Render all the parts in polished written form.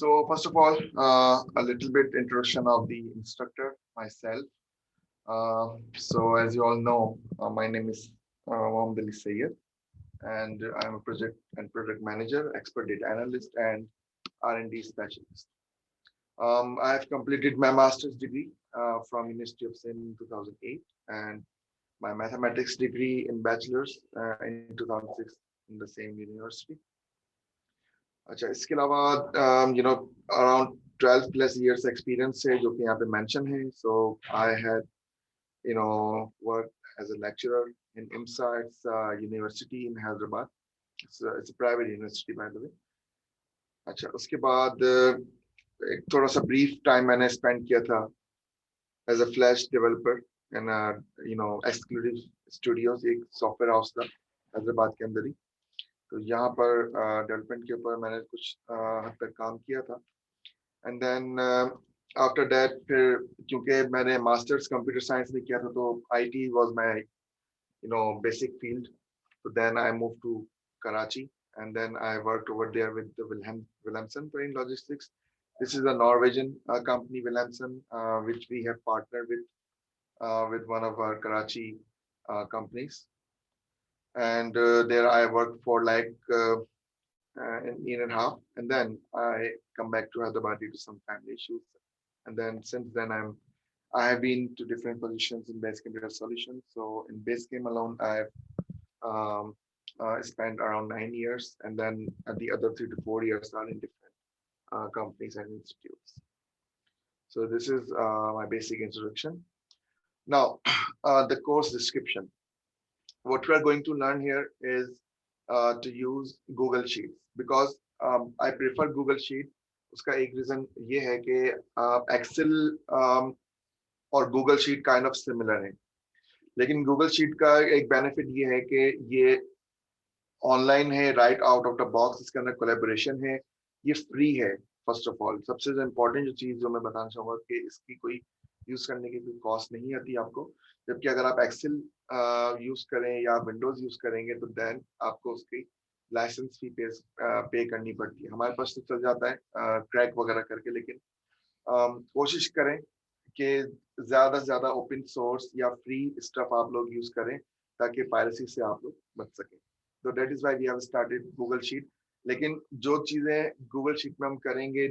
So first of all, a little bit introduction of the instructor, myself. So as you all know, my name is Mohammad Ali Sayyed, and I'm a project and product manager, expert data analyst, and R&D specialist. I have completed my master's degree from University of Sin in 2008, and my mathematics degree in bachelor's in 2006 in the same university. अच्छा इसके अलावा around 12 plus years experience है जो कि यहाँ पे mention है. So I had worked as a lecturer in IMSA. It's a university in Hyderabad. It's a private university by the way. अच्छा उसके बाद एक थोड़ा सा brief time मैंने spend किया था as a Flash developer in Exclusive Studios, एक software house था हैदराबाद के अंदर ही. तो यहाँ पर डेवलपमेंट के ऊपर मैंने कुछ हद तक काम किया था. एंड देन आफ्टर दैट फिर क्योंकि मैंने मास्टर्स कंप्यूटर साइंस में किया था तो IT was my basic field. So then I moved to Karachi and then I worked over there with the Wilhelmsen Marine Logistics. This is a Norwegian company, Wilhelmsen, which we have partnered with one of our Karachi companies. And there I worked for like an year and a half, and then I come back to Hyderabad due to some family issues. And then since then I have been to different positions in Basecamp Data Solutions. So in Basecamp alone, I've spent around 9 years, and then the other 3 to 4 years are in different companies and institutes. So this is my basic introduction. Now, the course description. What we are going to learn here is to use Google Sheets because I prefer Google Sheet. उसका एक reason ये है कि Excel और Google Sheet kind of similar है. लेकिन Google Sheet का एक benefit ये है कि ये online है, right out of the box. इसके अंदर collaboration है, ये free है. First of all, सबसे important जो चीज़ जो मैं बताना चाहूँगा कि इसकी कोई यूज करने की कोई कॉस्ट नहीं आती आपको. जबकि अगर आप एक्सेल यूज करें या विंडोज यूज करेंगे तो देन आपको उसकी लाइसेंस फी पे करनी पड़ती है. हमारे पास तो चल जाता है क्रैक वगैरह करके, लेकिन कोशिश करें कि ज्यादा से ज्यादा ओपन सोर्स या फ्री स्टफ आप लोग यूज करें ताकि पायरेसी से आप लोग बच सकें. तो that is why we have started Google sheet. लेकिन जो चीजें गूगल शीट में हम करेंगे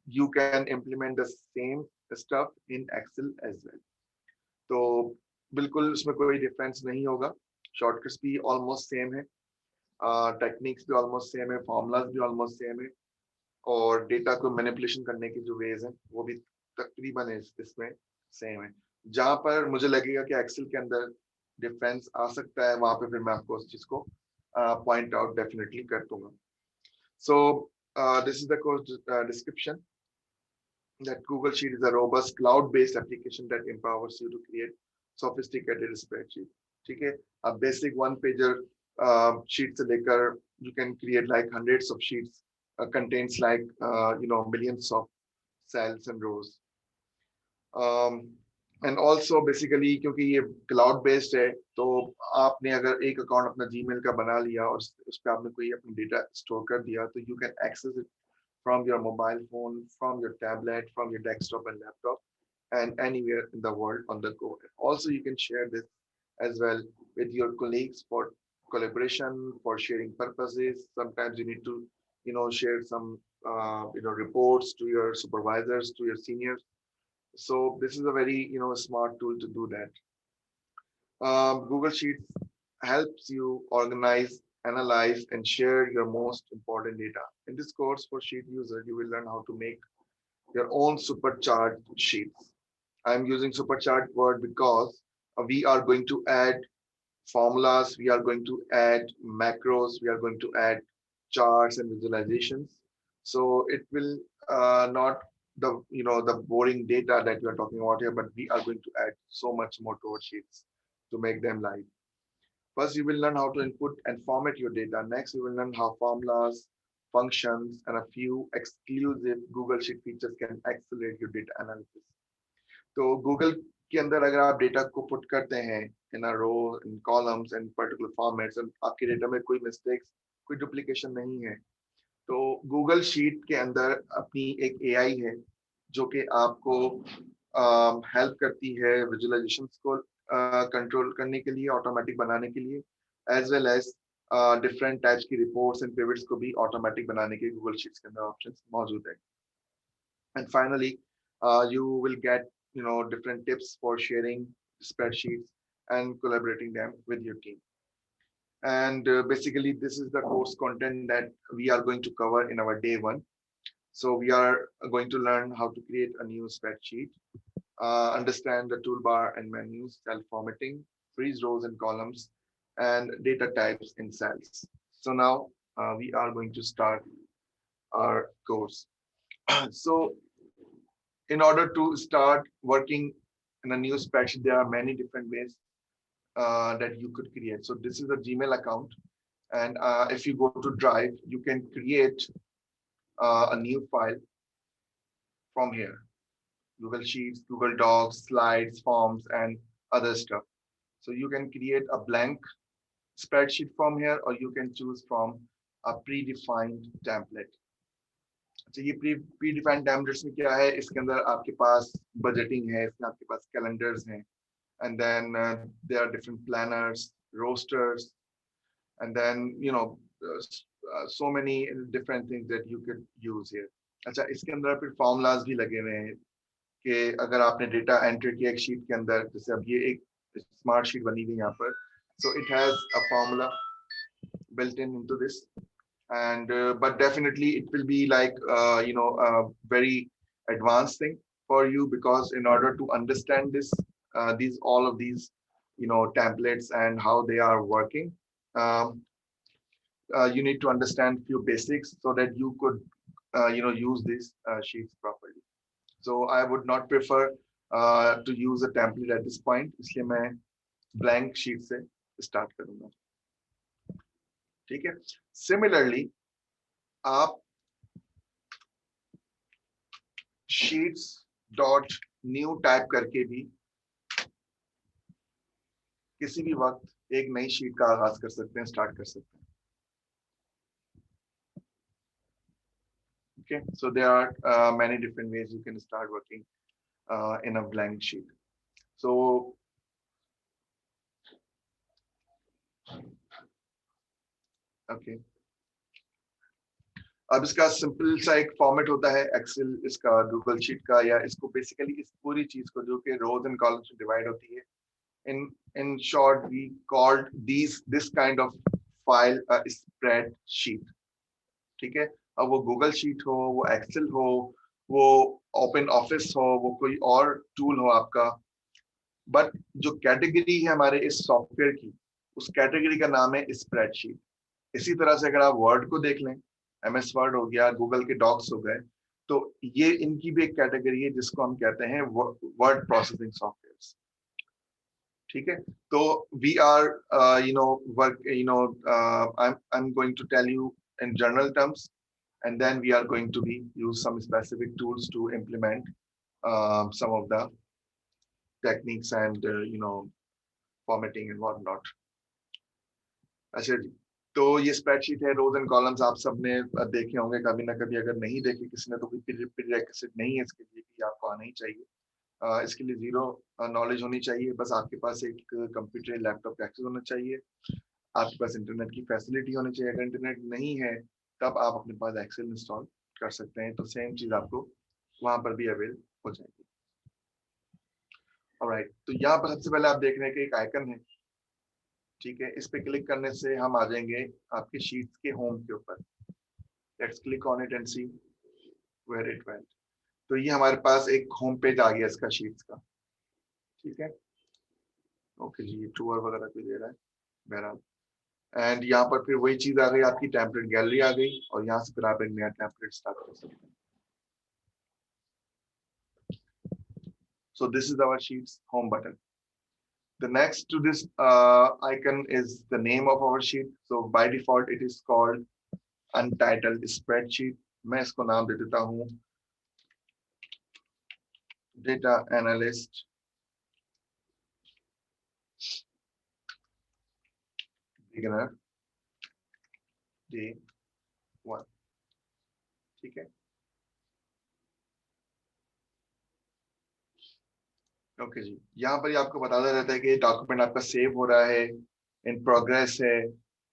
you can implement the same stuff in Excel as well. तो बिल्कुल उसमें कोई डिफरेंस नहीं होगा. शॉर्टकट्स भी ऑलमोस्ट सेम है, टेक्निक्स भी ऑलमोस्ट सेम है, फॉर्मूलाज भी ऑलमोस्ट सेम है, और डेटा को मैनिपुलेशन करने के जो वेज हैं वो भी तकरीबन इसमें सेम है. जहां पर मुझे लगेगा कि एक्सेल के अंदर डिफरेंस आ सकता है वहां पे फिर मैं आपको उस चीज को पॉइंट आउट डेफिनेटली कर दूंगा. So this is the course description. That Google Sheet is a robust cloud-based application that empowers you to create sophisticated spreadsheet. ठीक है, a basic one-pager sheet से लेकर you can create like hundreds of sheets, contains like millions of cells and rows. And also basically क्योंकि ये cloud based है तो आपने अगर एक अकाउंट अपना Gmail का बना लिया और उस पर आपने कोई अपना डेटा स्टोर कर दिया तो you can access it from your mobile phone, from your tablet, from your desktop and laptop, and anywhere in the world on the go. Also, you can share this as well with your colleagues for collaboration, for sharing purposes. Sometimes you need to, share some, reports to your supervisors, to your seniors. So this is a very, smart tool to do that. Google Sheets helps you organize, analyze, and share your most important data. In this course for Sheet user, you will learn how to make your own supercharged sheets. I'm using supercharged word because we are going to add formulas, we are going to add macros, we are going to add charts and visualizations. So it will not the boring data that we are talking about here, but we are going to add so much more to our sheets to make them live. First, you will learn how to input and format your data. Next, you will learn how formulas, functions, and a few exclusive Google Sheet features can accelerate your data analysis. तो Google के अंदर अगर आप data को put करते हैं in a row, in columns, and particular formats, and आपके data में कोई mistakes, कोई duplication नहीं है, तो गूगल शीट के अंदर अपनी एक एआई है जो कि आपको हेल्प करती है विजुअलाइजेशंस को कंट्रोल करने के लिए, ऑटोमेटिक बनाने के लिए, as well as different types की रिपोर्ट्स एंड पिवट्स को भी ऑटोमेटिक बनाने के गूगल शीट्स के अंदर ऑप्शंस मौजूद है. And finally, you will get different tips for sharing spreadsheets and collaborating them with your team. And basically, this is the course content that we are going to cover in our day one. So we are going to learn how to create a new spreadsheet, understand the toolbar and menus, cell formatting, freeze rows and columns, and data types in cells. So now we are going to start our course. So in order to start working in a new spreadsheet, there are many different ways that you could create. So this is a Gmail account. And if you go to Drive, you can create a new file from here. Google Sheets, Google Docs, slides, forms, and other stuff. So you can create a blank spreadsheet from here, or you can choose from a predefined template. तो ये pre defined templates में क्या है, इसके अंदर आपके पास budgeting है, इसमें आपके पास कैलेंडर्स हैं, and then there are different planners, rosters, and then so many different things that you could use here. अच्छा, इसके अंदर फिर फॉर्मूलाज भी लगे हुए हैं कि अगर आपने डेटा एंटर किया एक शीट के अंदर, जैसे अब ये एक स्मार्ट शीट बनी हुई यहाँ पर, so it has a formula built in into this. And but definitely it will be like a very advanced thing for you, because in order to understand this these all of these templates and how they are working, um, you need to understand few basics so that you could use these sheets properly. So I would not prefer to use a template at this point, इसलिए मैं blank sheet से start करूँगा. ठीक है. Similarly, आप sheets dot new type करके भी किसी भी वक्त एक नई शीट का आगाज कर सकते हैं, स्टार्ट कर सकते हैं. Okay, so there are many different ways you can start working in a blank sheet. So okay, अब इसका सिंपल सा एक फॉर्मेट होता है एक्सेल इसका गूगल शीट का, या इसको बेसिकली इस पूरी चीज को जो कि रोज एंड कॉलम्स में डिवाइड होती है, in short we called this kind of file a spreadsheet. ठीक है. अब वो गूगल शीट हो, वो एक्सेल हो, वो ओपन ऑफिस हो, वो कोई और टूल हो आपका, बट जो कैटेगरी है हमारे इस सॉफ्टवेयर की, उस कैटेगरी का नाम है स्प्रेडशीट. इसी तरह से अगर आप वर्ड को देख लें, MS वर्ड हो गया, गूगल के डॉक्स हो गए, तो ये इनकी भी एक कैटेगरी है जिसको हम कहते हैं वर्ड प्रोसेसिंग सॉफ्टवेयर. ठीक है. तो we are work I'm going to tell you in general terms, and then we are going to be use some specific tools to implement some of the techniques and formatting and whatnot. अच्छा जी, तो ये spreadsheet है, रोज and columns आप सबने देखे होंगे कभी ना कभी. अगर नहीं देखे किसी ने तो कोई प्रीरेक्विजिट नहीं है इसके लिए कि आपको आना ही चाहिए. इसके लिए जीरो नॉलेज होनी चाहिए. बस आपके पास एक कंप्यूटर लैपटॉप का एक्सेस होना चाहिए, आपके पास इंटरनेट की फैसिलिटी होनी चाहिए. अगर इंटरनेट नहीं है तब आप अपने पास एक्सेल इंस्टॉल कर सकते हैं, तो सेम चीज आपको वहां पर भी अवेल हो जाएगी. ऑलराइट, तो यहाँ पर सबसे पहले आप देख रहे हैं कि एक आइकन है. ठीक है, इस पे क्लिक करने से हम आ जाएंगे आपके शीट्स के होम के ऊपर. Let's click on it and see where it went. तो ये हमारे पास एक होम पेज आ गया इसका शीट्स का. ठीक है. ओके जी, ये टूर वगैरह भी दे रहा है बहरहाल. एंड यहाँ पर फिर वही चीज आ गई, आपकी टेम्पलेट गैलरी आ गई, और यहाँ से फिर आप एक नया टेम्पलेट स्टार्ट कर सकते हैं. So this is our sheets home button. The next to this icon is the name of our sheet. So by default it is called untitled spreadsheet. मैं इसको नाम दे देता हूँ data analyst beginner day 1. ठीक है, ओके जी। यहाँ पर ही आपको बताता रहता है कि डॉक्यूमेंट आपका सेव हो रहा है, इन प्रोग्रेस है,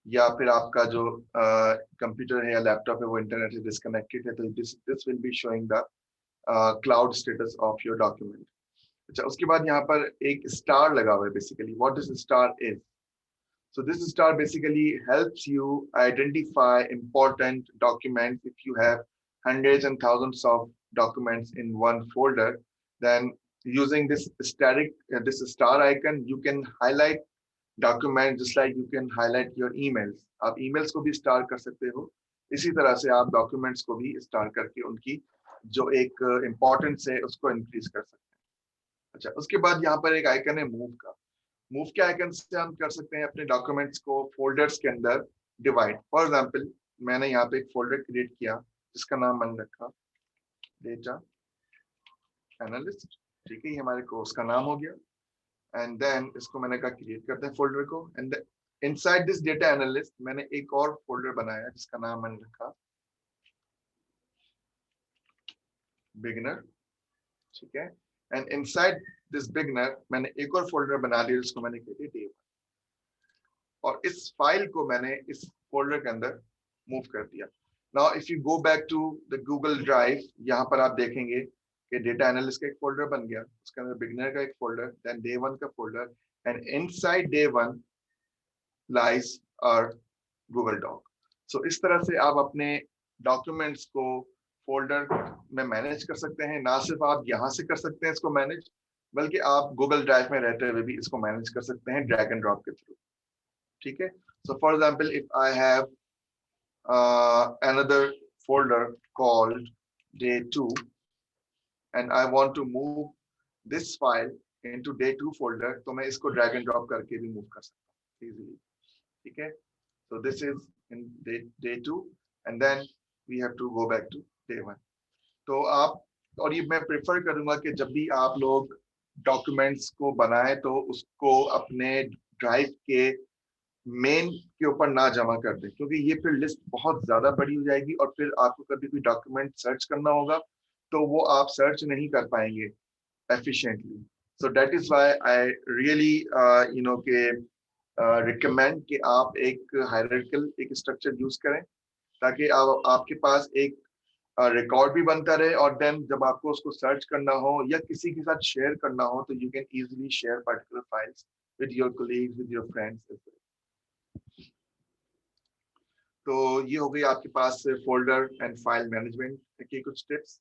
या फिर आपका जो कंप्यूटर है या लैपटॉप है वो इंटरनेट से डिस्कनेक्टेड है, तो this will be showing the cloud status of your document. अच्छा, उसके बाद यहाँ पर एक स्टार लगा हुआ है। Basically what this star is, so this star basically helps you identify important documents. If you have hundreds and thousands of documents in one folder, then using this star icon, you can highlight documents just like you can highlight your emails. आप emails को भी star कर सकते हो, इसी तरह से आप documents को भी star करके उनकी जो एक importance है उसको increase कर सकते हैं। अच्छा, उसके बाद यहाँ पर एक आइकन है मूव का। मूव के आइकन से हम कर सकते हैं अपने डॉक्यूमेंट्स को फोल्डर्स के अंदर डिवाइड। फॉर एग्जांपल, मैंने यहाँ पे एक फोल्डर क्रिएट किया जिसका नाम मैंने रखा डेटा एनालिस्ट। ठीक है, ये हमारे कोर्स का नाम हो गया। एंड देन इसको मैंने कहा क्रिएट करते हैं फोल्डर को, and inside this data analyst मैंने एक और फोल्डर बनाया जिसका नाम मैंने रखा बिगिनर। ठीक है, एंड इनसाइड दिस बिगिनर मैंने एक और फोल्डर बना लिया जिसको मैंने कहा डे, और इस फाइल को मैंने इस फोल्डर के अंदर मूव कर दिया। Now if you go back to the Google drive, यहाँ पर आप देखेंगे कि डेटा एनालिस्ट का एक फोल्डर बन गया, उसके अंदर बिगिनर का एक फोल्डर, देन डे वन का folder, and inside day one lies our Google doc. So इस तरह से आप अपने डॉक्यूमेंट्स को फोल्डर में मैनेज कर सकते हैं। ना सिर्फ आप यहाँ से कर सकते हैं इसको मैनेज, बल्कि आप गूगल ड्राइव में रहते हुए भी इसको मैनेज कर सकते हैं ड्रैग एंड ड्रॉप के थ्रू। ठीक है, so for example, if I have another folder called day2 and I want to move this file into day2 folder, तो मैं इसको drag and drop करके भी move कर सकता हूँ easily। ठीक है, so this is in day2 and then we have to go back to day1। तो आप, और ये मैं प्रेफर करूंगा कि जब भी आप लोग डॉक्यूमेंट्स को बनाएं तो उसको अपने ड्राइव के मेन के ऊपर ना जमा कर दें, क्योंकि ये फिर लिस्ट बहुत ज्यादा बड़ी हो जाएगी और फिर आपको कभी कोई डॉक्यूमेंट सर्च करना होगा तो वो आप सर्च नहीं कर पाएंगे efficiently. So that is why I really के रिकमेंड कि आप एक हायरार्किकल एक स्ट्रक्चर यूज करें, ताकि आपके पास एक रिकॉर्ड भी बनता रहे, और देन जब आपको उसको सर्च करना हो या किसी के साथ शेयर करना हो तो you can easily share particular files with your colleagues, with your friends. तो ये हो गई आपके पास फोल्डर एंड फाइल मैनेजमेंट की कुछ टिप्स।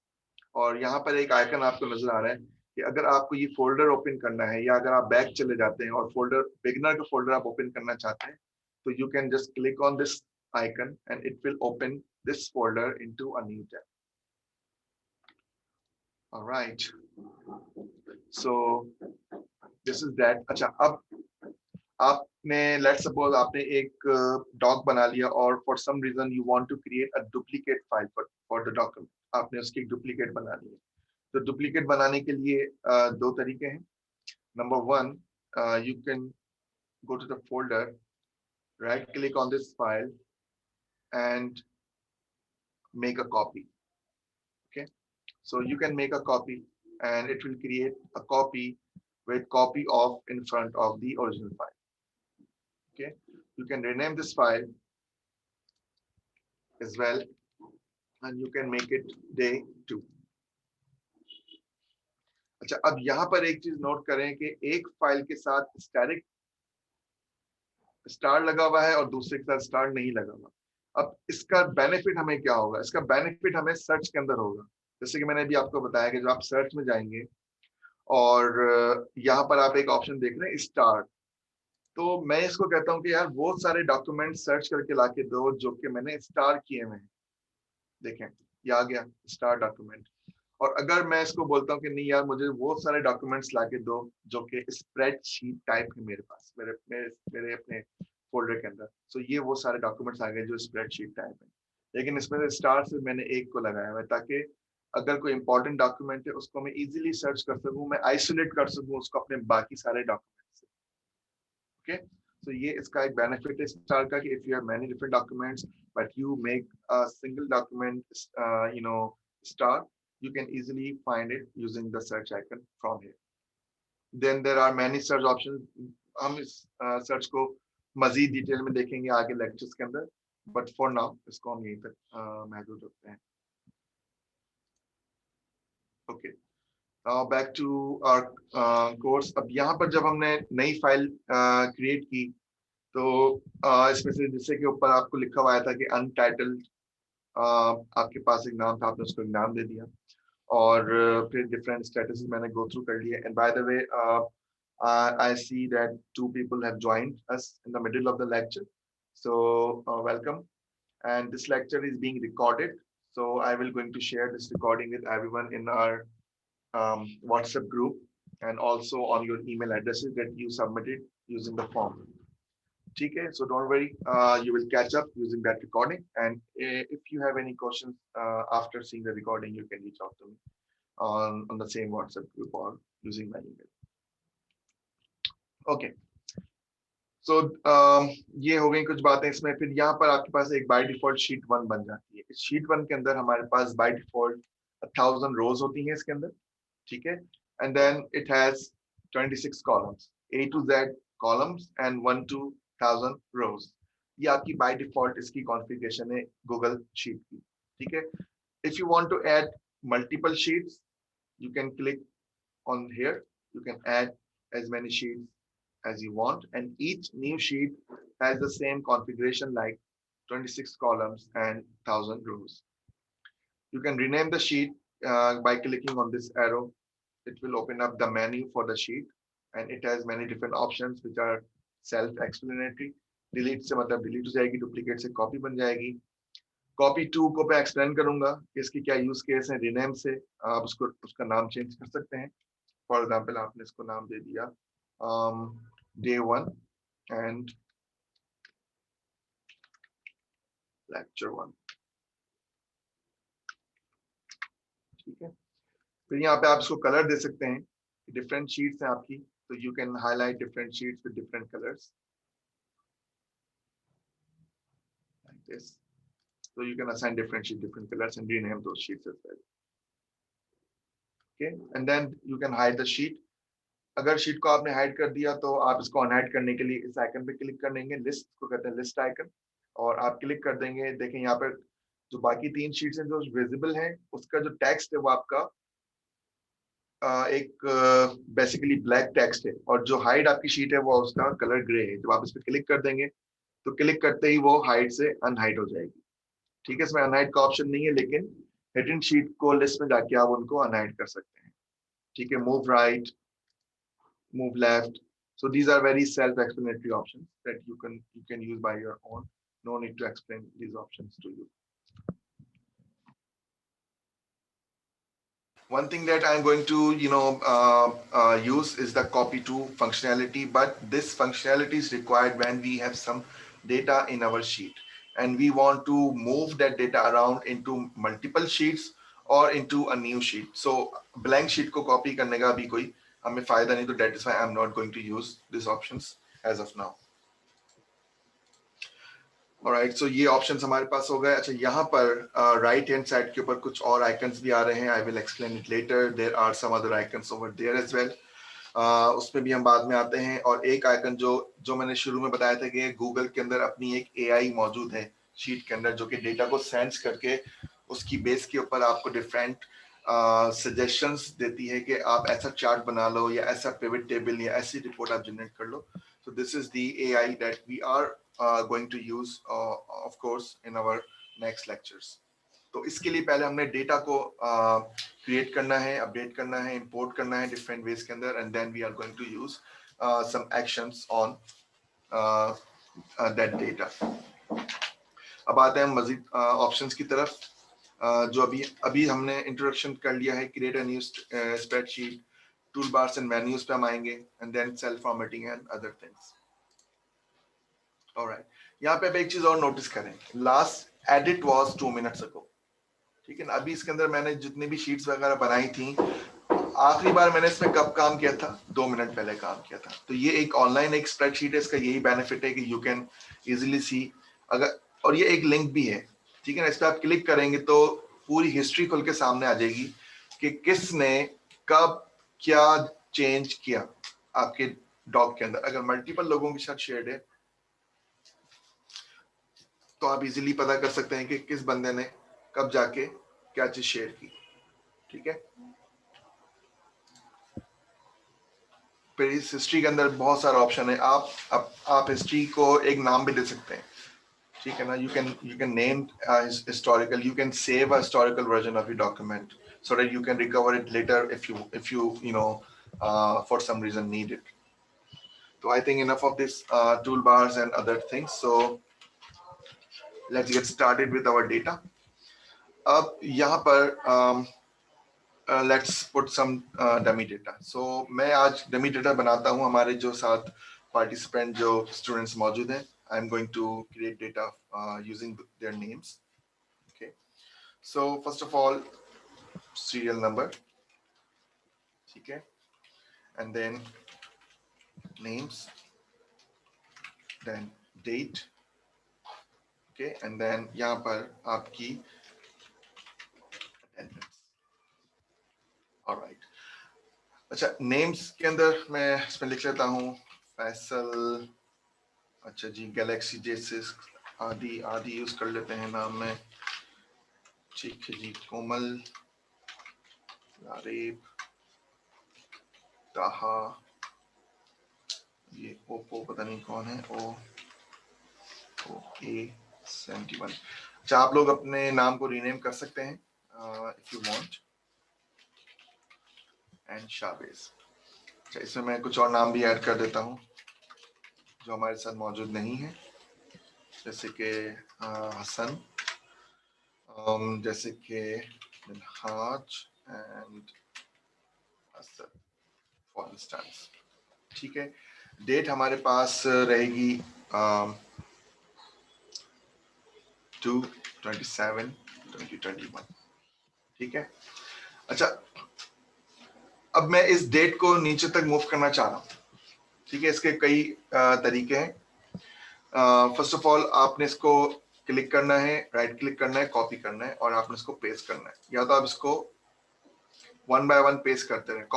और यहाँ पर एक आइकन आपको नजर आ रहा है कि अगर आपको ये फोल्डर ओपन करना है या अगर आप बैक चले जाते हैं और फोल्डर बिगिनर का फोल्डर आप ओपन करना चाहते हैं, तो you can just click on this icon and it will open this folder into a new tab. Alright, so this is that. अच्छा, अब आपने लेट्स सपोज आपने एक डॉक बना लिया और for some reason you want to create a duplicate file for the document, आपने उसकी डुप्लीकेट बना ली है। तो डुप्लीकेट बनाने के लिए दो तरीके हैं। Number one, you can go to the folder, right click on this file and make a copy. Okay, so you can make a copy and it will create a copy with copy of in front of the original file। Okay, you can rename this file as well and you can make it day2। अच्छा, अब यहाँ पर एक चीज note करें कि एक file के साथ स्टैटिक स्टार लगा हुआ है और दूसरे के साथ स्टार नहीं लगा हुआ। अब इसका बेनिफिट हमें क्या होगा? इसका बेनिफिट हमें सर्च के अंदर होगा। जैसे कि मैंने अभी आपको बताया कि जब आप सर्च में जाएंगे और यहाँ पर आप एक ऑप्शन देख रहे हैं स्टार, तो मैं इसको कहता हूँ कि यार वो सारे डॉक्यूमेंट सर्च करके लाके दो जो कि मैंने स्टार किए हुए हैं। देखें, ये आ गया स्टार डॉक्यूमेंट। और अगर मैं इसको बोलता हूँ कि नहीं यार मुझे वो सारे डॉक्यूमेंट्स लाके दो जो कि स्प्रेडशीट टाइप है मेरे पास, मेरे मेरे मेरे अपने फोल्डर के अंदर, तो ये वो सारे डॉक्यूमेंट्स आ गए जो स्प्रेडशीट टाइप है। लेकिन इसमें से स्टार से मैंने एक को लगाया हुआ है ताकि अगर कोई इंपॉर्टेंट डॉक्यूमेंट है उसको मैं इजीली सर्च कर सकूं, मैं आइसोलेट कर सकूं उसको अपने बाकी सारे डॉक्यूमेंट से। ओके, So ये इसका एक बेनिफिट है स्टार का कि if you have many different documents but you make a single document star, you can easily find it using the search icon from here. Then there are many search options. हम इस search को मजीद detail में देखेंगे आगे lectures के अंदर, but for now इसको हम यहीं तक महदूद रखते हैं. Okay, back to our course. अब यहाँ पर जब हमने नई फाइल क्रिएट की तो इसमें से जिससे के ऊपर आपको लिखा हुआ था कि अनटाइटल्ड, आपके पास एक नाम था, आपने उसको एक नाम दे दिया और फिर डिफरेंट स्टेटस मैंने गो थ्रू कर लिया. And by the way I see that 2 people have joined us in the middle of the lecture, so welcome. And this lecture is being recorded, so I will going to share this recording with everyone in our WhatsApp group and also on your email addresses that you submitted using the form. Okay, so don't worry, you will catch up using that recording, and if you have any questions after seeing the recording, you can reach out to me on the same WhatsApp group or using my email. Okay, so ये हो गई कुछ बातें इसमें. फिर यहाँ पर आपके पास एक बाय डिफॉल्ट शीट 1 बन जाती है. इस शीट 1 के अंदर हमारे पास बाय डिफॉल्ट 1000 रोज होती हैं इसके अंदर, ठीक है. And then it has 26 columns, A to Z columns and 1 to 1000 rows. ये आपकी बाय डिफॉल्ट इसकी कॉन्फ़िगरेशन है गूगल शीट की, ठीक है. If you want to add multiple sheets, you can click on here, you can add as many sheets as you want, and each new sheet has the same configuration like 26 columns and 1000 rows. You can rename the sheet by clicking on this arrow. It will open up the menu for the sheet, and it has many different options which are self-explanatory. Delete से मतलब delete हो जाएगी, duplicate से copy बन जाएगी. Copy 2 को मैं explain करूंगा कि इसकी क्या यूज केस है. रिनेम से आप उसका नाम चेंज कर सकते हैं. फॉर एग्जांपल आपने इसको नाम दे दिया डे 1 एंड लेक्चर 1, ठीक है. फिर यहाँ पे आप इसको कलर दे सकते हैं. डिफरेंट शीट्स हैं आपकी, तो you can highlight different sheets with different colours like this. So you can assign different sheets, different colors, and rename those sheets as well. Okay, and then you can hide the sheet. अगर sheet को आपने hide कर दिया तो आप इसको unhide करने के लिए इस आइकन पे क्लिक कर देंगे, लिस्ट को कहते हैं लिस्ट आइकन, और आप क्लिक कर देंगे. देखें यहाँ पर जो बाकी 3 शीट्स हैं जो विजिबल हैं, उसका जो टेक्स्ट है वो आपका एक बेसिकली ब्लैक टेक्स्ट है, और जो हाइड आपकी शीट है वो उसका कलर ग्रे है. जब आप इस पर क्लिक कर देंगे तो क्लिक करते ही वो हाइड से अनहाइड हो जाएगी, ठीक है. इसमें अनहाइड का ऑप्शन नहीं है, लेकिन हिडन शीट को लिस्ट में जाके आप उनको अनहाइड कर सकते हैं, ठीक है. Move right, move left. So these are very self-explanatory options that you can use by your own. No need to explain these options to you. One thing that I'm going to use is the copy to functionality, but this functionality is required when we have some data in our sheet and we want to move that data around into multiple sheets or into a new sheet. So blank sheet को copy करने का भी कोई हमें फायदा नहीं, तो that is why I'm not going to use these options as of now. Alright, so ये options हमारे पास हो गए. अच्छा, यहाँ पर right hand side के ऊपर कुछ और icons भी आ रहे हैं. I will explain it later. There are some other icons over there as well. उसमें भी हम बाद में आते हैं. और एक आइकन जो मैंने शुरू में बताया था कि गूगल के अंदर अपनी एक AI मौजूद है शीट के अंदर, जो कि डेटा को सेंस करके उसकी बेस के ऊपर आपको डिफरेंट सजेशंस देती है कि आप ऐसा चार्ट बना लो या ऐसा पिवट टेबल या ऐसी रिपोर्ट आप जनरेट कर लो. So this is the AI that we are going to use of course in our next lectures. तो इसके लिए पहले हमने डेटा को क्रिएट करना है, अपडेट करना है, इंपोर्ट करना है डिफरेंट वेज के अंदर, and then we are going to use some actions on that data. अब आते हैं मजीद ऑप्शंस की तरफ. जो अभी हमने इंट्रोडक्शन कर लिया है. Create a new spreadsheet, tool bars and menus पे हम आएंगे, and then cell formatting and other things. Alright, यहाँ पे एक चीज और नोटिस करें. Last edit was 2 minutes ago, ठीक है ना. अभी इसके अंदर मैंने जितनी भी शीट्स वगैरह बनाई थी आखिरी बार मैंने इसमें कब काम किया था? 2 मिनट पहले काम किया था। तो ये एक ऑनलाइन एक स्प्रेडशीट है, इसका यही बेनिफिट है कि यू कैन इजीली सी, अगर, और ये एक लिंक भी है, ठीक है ना, इस पर आप क्लिक करेंगे तो पूरी हिस्ट्री खुल के सामने आ जाएगी कि किसने कब क्या चेंज किया आपके डॉग के अंदर। अगर मल्टीपल लोगों के साथ शेयर्ड है तो आप इजीली पता कर सकते हैं कि किस बंदे ने कब जाके क्या चीज शेयर की, ठीक है। फिर इस हिस्ट्री के अंदर बहुत सारा ऑप्शन है, आप हिस्ट्री को एक नाम भी दे सकते हैं, ठीक है ना। You can name historical, you can save a historical version of your document so that you can recover it later if you you know for some reason need it. So I think enough of this toolbars and other things. So let's get started with our data. अब यहाँ पर let's put some dummy data. So मैं आज dummy data बनाता हूँ। हमारे जो 7 participant जो स्टूडेंट्स मौजूद हैं, I am going to create data using their names. Okay, so first of all serial number, ठीक है, and then names, then date, okay, and then यहाँ पर आपकी अटेंडेंस। ऑलराइट, अच्छा, नेम्स के अंदर मैं इसमें लिख लेता हूँ फैसल, अच्छा जी, गैलेक्सी जैसे आदि आदि यूज कर लेते हैं नाम में, ठीक है जी, कोमल, लारेब, ताहा, ये ओप्पो पता नहीं कौन है, ओ ए 71। अच्छा, आप लोग अपने नाम को रीनेम कर सकते हैं इफ यू वांट। एंड शाबेज। अच्छा, इसमें मैं कुछ और नाम भी ऐड कर देता हूँ जो हमारे साथ मौजूद नहीं है, जैसे कि हसन, जैसे कि Minhaj and Asad for instance, ठीक है। डेट हमारे पास रहेगी 2/27/2021, ठीक है। अच्छा, अब मैं इस डेट को नीचे तक मूव करना चाह रहा हूँ, ठीक है। इसके कई तरीके हैं। फर्स्ट ऑफ ऑल आपने इसको क्लिक करना है, राइट क्लिक करना है, कॉपी करना है और आपने इसको पेस्ट करना है, या तो आप इसको 1 बाय 1 पेस्ट करते हैं।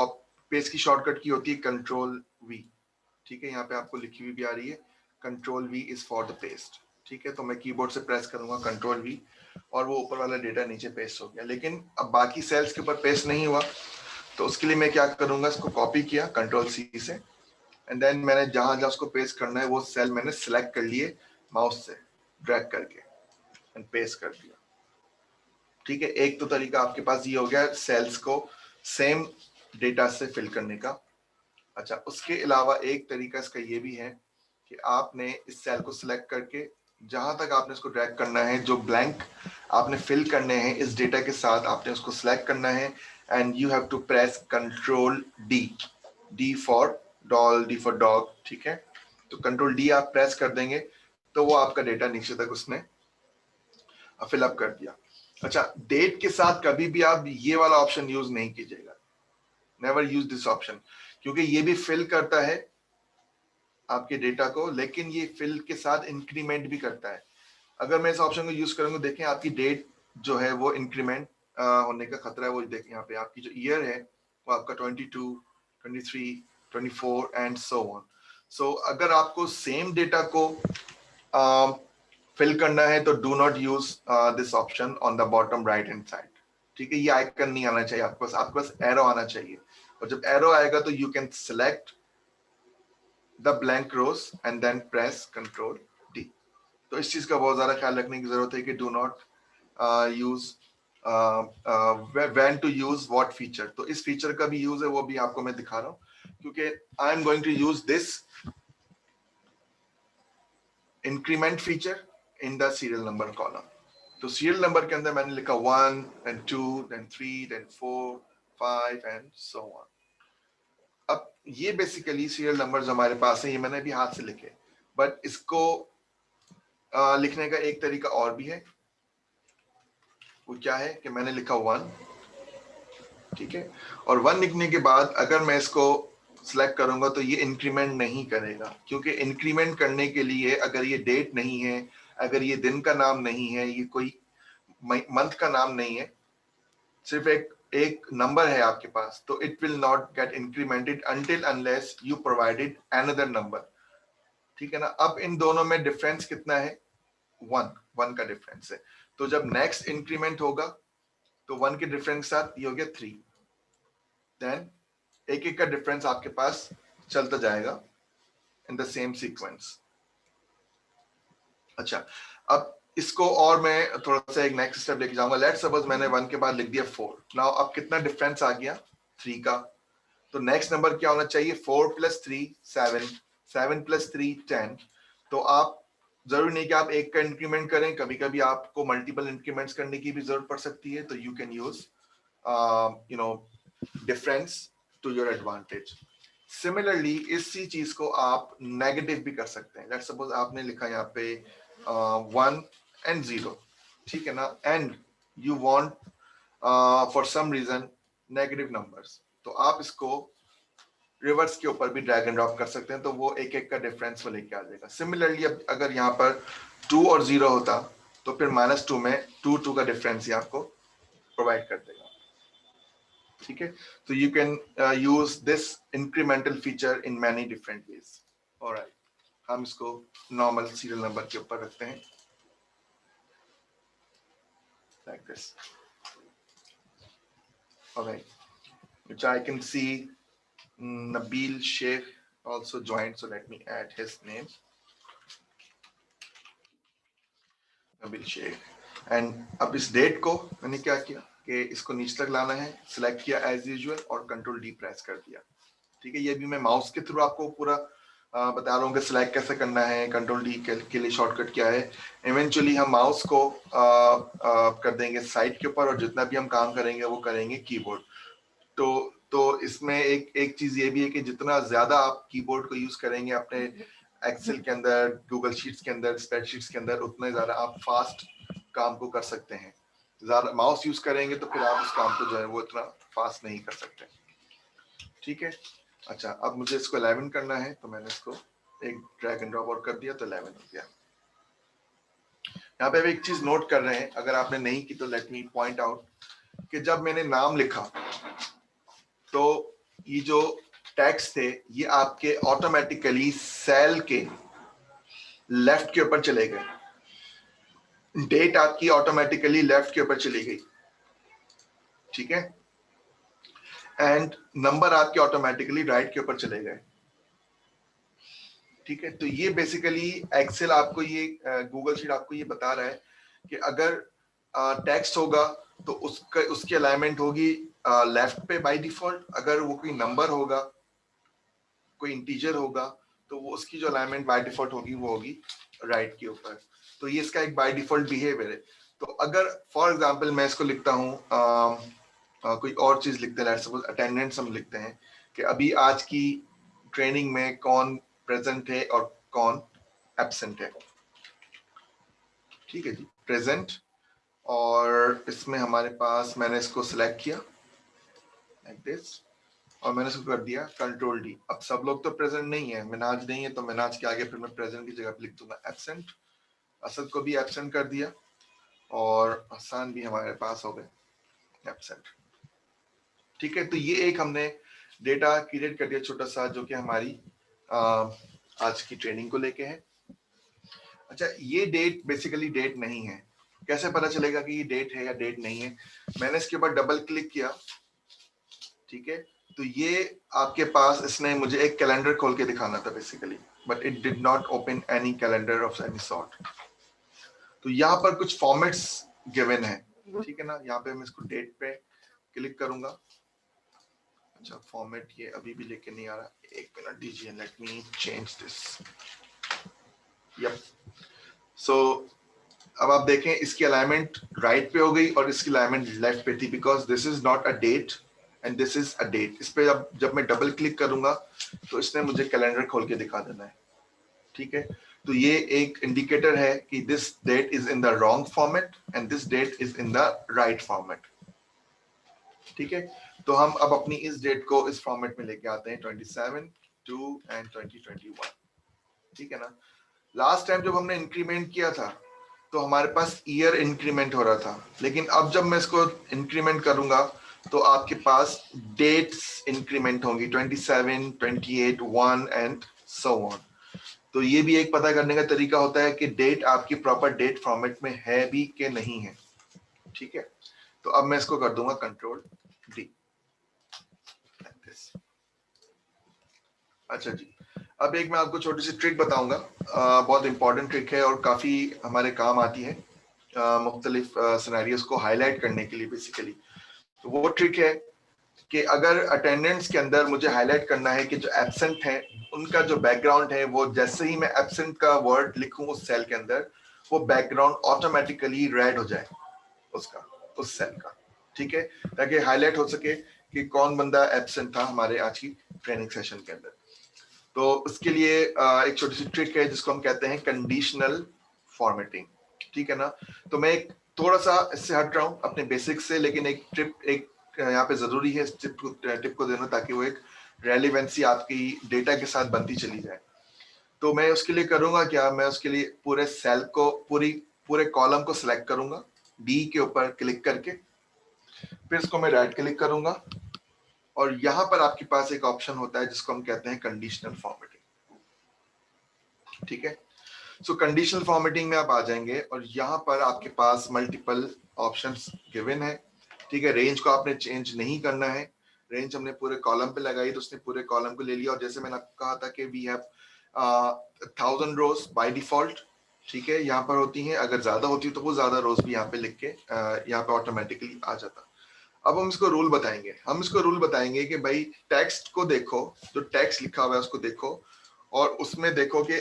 पेस्ट की शॉर्टकट की होती है Ctrl+V, ठीक है। यहाँ पे आपको लिखी हुई भी आ रही है Ctrl+V is for the paste, ठीक है। तो मैं कीबोर्ड से प्रेस करूंगा Ctrl+V और वो ऊपर वाला डेटा नीचे पेस्ट हो गया। लेकिन अब बाकी सेल्स के ऊपर पेस्ट नहीं हुआ, तो उसके लिए मैं क्या करूंगा, इसको कॉपी किया Ctrl+C से, एंड देन मैंने जहां जहां उसको पेस्ट करना है वो सेल मैंने सिलेक्ट कर लिए माउस से ड्रैग करके एंड पेस्ट कर दिया, ठीक है। एक तो तरीका आपके पास ये हो गया सेल्स को सेम डेटा से फिल करने का। अच्छा, उसके अलावा एक तरीका इसका ये भी है कि आपने इस सेल को सिलेक्ट करके जहां तक आपने इसको ड्रैग करना है, जो ब्लैंक आपने फिल करने हैं इस डेटा के साथ, आपने उसको सिलेक्ट करना है and you have to press Ctrl+D, D for doll, D for dog, ठीक है। तो Ctrl+D आप प्रेस कर देंगे तो वो आपका डेटा नीचे तक उसने फिलअप कर दिया। अच्छा, डेट के साथ कभी भी आप ये वाला ऑप्शन यूज नहीं कीजिएगा, नेवर यूज दिस ऑप्शन, क्योंकि ये भी फिल करता है आपके डेटा को, लेकिन ये फिल के साथ इंक्रीमेंट भी करता है। अगर मैं इस ऑप्शन को यूज करूंगा, देखें आपकी डेट जो है वो इंक्रीमेंट होने का खतरा है। वो देखें यहाँ पे आपकी जो ईयर है वो आपका 22, 23, 24 एंड सो ऑन। सो अगर आपको सेम डेटा को फिल करना है तो do not use this option on the bottom right hand side, ठीक है। ये आइकन नहीं आना चाहिए आपके पास एरो आना चाहिए, और जब एरो आएगा तो you can select the blank rows and then press Ctrl+D। तो इस चीज का बहुत ज्यादा ख्याल रखने की जरूरत है कि do not use when to use what feature. तो इस फीचर का भी यूज है, वो भी आपको मैं दिखा रहा हूँ, क्योंकि I am going to use this increment feature in the serial number column. तो सीरियल नंबर के अंदर मैंने लिखा 1 then 2 then 3 then 4 5 and so on। अब ये बेसिकली सीरियल नंबर्स हमारे पास है, ये मैंने भी हाथ से लिखे, बट इसको लिखने का एक तरीका और भी है। वो क्या है कि मैंने लिखा 1, ठीक है। और 1 लिखने के बाद अगर मैं इसको सिलेक्ट करूंगा तो ये इंक्रीमेंट नहीं करेगा, क्योंकि इंक्रीमेंट करने के लिए अगर ये डेट नहीं है, अगर ये दिन का नाम नहीं है, ये कोई मंथ का नाम नहीं है, सिर्फ एक नंबर है आपके पास, तो it will not gate incremented until unless you provided another number. ठीक है ना। अब इन दोनों में डिफरेंस कितना है? 1 का डिफरेंस है। तो जब नेक्स्ट इंक्रीमेंट होगा तो 1 के डिफरेंस के साथ ये हो गया 3, देन एक एक का डिफरेंस आपके पास चलता जाएगा इन द सेम सीक्वेंस। अच्छा, अब इसको और मैं थोड़ा सा एक नेक्स्ट स्टेप लेके जाऊंगा। लेट्स सपोज मैंने 1 के बाद लिख दिया 4। नाउ अब कितना डिफरेंस आ गया? 3 का। तो नेक्स्ट नंबर क्या होना चाहिए? 4 + 3 7, 7 + 3 10। तो आप जरूरी नहीं कि आप एक का इंक्रीमेंट करें, कभी कभी आपको मल्टीपल इंक्रीमेंट्स करने की भी जरूरत पड़ सकती है, तो you can use difference to your advantage. Similarly इसी चीज को आप नेगेटिव भी कर सकते हैं। लेट्स सपोज आपने लिखा यहाँ पे 1 and 0, ठीक है ना, and you want for some reason negative numbers, तो आप इसको रिवर्स के ऊपर भी ड्रैग एंड ड्रॉप कर सकते हैं, तो वो एक एक का डिफरेंस वो लेके आ जाएगा। सिमिलरली अब अगर यहाँ पर 2 और 0 होता तो फिर -2 में 2 का डिफरेंस ही आपको प्रोवाइड कर देगा। ठीक है, तो you can use this incremental feature in many different veg. Alright, हम इसको नॉर्मल सीरियल नंबर के ऊपर रखते हैं like this. Alright, which I can see Nabil Sheikh also joined, so let me add his name, Nabil Sheikh. And अब इस date को मैंने क्या किया कि इसको नीचे तक लाना है, सिलेक्ट किया एज यूजुअल और कंट्रोल डी प्रेस कर दिया। ठीक है, ये भी मैं माउस के थ्रू आपको पूरा बता रहा हूँ कि सिलेक्ट कैसे करना है, कंट्रोल डी के लिए शॉर्टकट क्या है। इवेंचुअली हम माउस को कर देंगे साइड के ऊपर और जितना भी हम काम करेंगे वो करेंगे कीबोर्ड। तो इसमें एक चीज ये भी है कि जितना ज्यादा आप कीबोर्ड को यूज करेंगे अपने एक्सेल के अंदर, गूगल शीट्स के अंदर, स्प्रेडशीट्स के अंदर, उतना ज्यादा आप फास्ट काम को कर सकते हैं। ज्यादा माउस यूज करेंगे तो फिर आप उस काम को जो है वो इतना फास्ट नहीं कर सकते। ठीक है, अच्छा, अब मुझे इसको 11 करना है, तो मैंने इसको एक ड्रैग एंड ड्रॉप और कर दिया तो 11 हो गया। यहाँ पे एक चीज नोट कर रहे हैं, अगर आपने नहीं की तो लेट मी पॉइंट आउट कि जब मैंने नाम लिखा तो ये जो टेक्स्ट थे ये आपके ऑटोमेटिकली सेल के लेफ्ट के ऊपर चले गए, डेट आपकी ऑटोमेटिकली लेफ्ट के ऊपर चली गई। ठीक है, एंड नंबर आपके ऑटोमेटिकली राइट के ऊपर चले गए। ठीक है, तो ये बेसिकली एक्सेल आपको ये गूगल शीट आपको ये बता रहा है कि अगर टेक्स्ट होगा तो उसकी अलाइनमेंट होगी लेफ्ट पे बाय डिफॉल्ट। अगर वो कोई नंबर होगा, कोई इंटीजर होगा, तो वो उसकी जो अलाइनमेंट बाय डिफॉल्ट होगी वो होगी राइट के ऊपर। तो ये इसका एक बाय डिफॉल्ट बिहेवियर है। तो अगर फॉर एग्जांपल मैं इसको लिखता हूँ कोई और चीज लिखते हैं, लेट्स सपोज अटेंडेंस हम लिखते हैं कि अभी आज की ट्रेनिंग में कौन प्रेजेंट है और कौन एब्सेंट है। ठीक है जी, प्रेजेंट, और इसमें हमारे पास मैंने इसको सिलेक्ट किया लाइक दिस और मैंने इसको कर दिया कंट्रोल डी। अब सब लोग तो प्रेजेंट नहीं है, मिनाज नहीं है, तो मिनाज के आगे फिर मैं प्रेजेंट की जगह पे लिख दूंगा एब्सेंट। असद को भी एब्सेंट कर दिया और हसन भी हमारे पास हो गए एब्सेंट। ठीक है, तो ये एक हमने डेटा क्रिएट कर दिया छोटा सा, जो कि हमारी आज की ट्रेनिंग को लेके है। अच्छा, ये डेट बेसिकली डेट नहीं है। कैसे पता चलेगा कि ये डेट है या डेट नहीं है? मैंने इसके ऊपर डबल क्लिक किया, ठीक है, तो ये आपके पास इसने मुझे एक कैलेंडर खोल के दिखाना था basically, but it did not open any calendar of any sort. तो यहाँ पर कुछ फॉर्मेट्स गिवन है, ठीक है ना। यहाँ पे मैं इसको डेट पे क्लिक करूंगा। अच्छा, फॉर्मेट ये अभी भी लेके नहीं आ रहा, एक मिनट दीजिए, let me change this. Yup, so अब आप देखें इसकी अलाइनमेंट राइट पे हो गई और इसकी अलाइनमेंट लेफ्ट पे थी, because this is not a date and this is a date. इस पे जब मैं डबल क्लिक करूंगा तो इसने मुझे कैलेंडर खोल के दिखा देना है। ठीक है, तो ये एक इंडिकेटर है कि this date is in the wrong format and this date is in the right format. ठीक है, तो हम अब अपनी इस डेट को इस फॉर्मेट में लेके आते हैं 27 2 एंड 2021। ठीक है ना, लास्ट टाइम जब हमने इंक्रीमेंट किया था तो हमारे पास ईयर इंक्रीमेंट हो रहा था, लेकिन अब जब मैं इसको इंक्रीमेंट करूंगा तो आपके पास डेट्स इंक्रीमेंट होंगी 27 28 1 एंड सो ऑन। तो ये भी एक पता करने का तरीका होता है कि डेट आपकी प्रॉपर डेट फॉर्मेट में है भी कि नहीं है। ठीक है, तो अब मैं इसको कर दूंगा कंट्रोल डी। अच्छा जी, अब एक मैं आपको छोटी सी ट्रिक बताऊंगा, बहुत इंपॉर्टेंट ट्रिक है और काफी हमारे काम आती है मुख्तलिफ सिनेरियोस को हाईलाइट करने के लिए बेसिकली। तो वो ट्रिक है कि अगर अटेंडेंस के अंदर मुझे हाईलाइट करना है कि जो एब्सेंट है उनका जो बैकग्राउंड है, वो जैसे ही मैं एब्सेंट का वर्ड लिखूं उस सेल के अंदर, वो बैकग्राउंड ऑटोमेटिकली रेड हो जाए उसका, उस सेल का। ठीक है, ताकि हाईलाइट हो सके कि कौन बंदा एब्सेंट था हमारे आज की ट्रेनिंग सेशन के अंदर। तो उसके लिए एक छोटी सी ट्रिक है जिसको हम कहते हैं कंडीशनल फॉर्मेटिंग। ठीक है ना, तो मैं एक थोड़ा सा इससे हट रहा हूँ अपने बेसिक से, लेकिन एक यहाँ पे जरूरी है इस टिप को देना ताकि वो एक रेलिवेंसी आपकी डेटा के साथ बनती चली जाए। तो मैं उसके लिए करूंगा क्या, मैं उसके लिए पूरे सेल को पूरे कॉलम को सिलेक्ट करूंगा डी के ऊपर क्लिक करके, फिर इसको मैं राइट क्लिक करूंगा और यहाँ पर आपके पास एक ऑप्शन होता है जिसको हम कहते हैं कंडीशनल फॉर्मेटिंग। ठीक है, सो कंडीशनल फॉर्मेटिंग में आप आ जाएंगे और यहाँ पर आपके पास मल्टीपल ऑप्शंस गिवन है। ठीक है, रेंज को आपने चेंज नहीं करना है, रेंज हमने पूरे कॉलम पे लगाई तो उसने पूरे कॉलम को ले लिया। और जैसे मैंने आपको कहा था कि we have 1000 rows by default. ठीक है, यहाँ पर होती हैं, अगर ज्यादा होती तो वो ज्यादा रोज भी यहाँ पे लिख के यहाँ पे ऑटोमेटिकली आ जाता। अब हम इसको रूल बताएंगे, कि भाई टेक्स्ट को देखो, जो टेक्स्ट लिखा हुआ है उसको देखो और उसमें देखो कि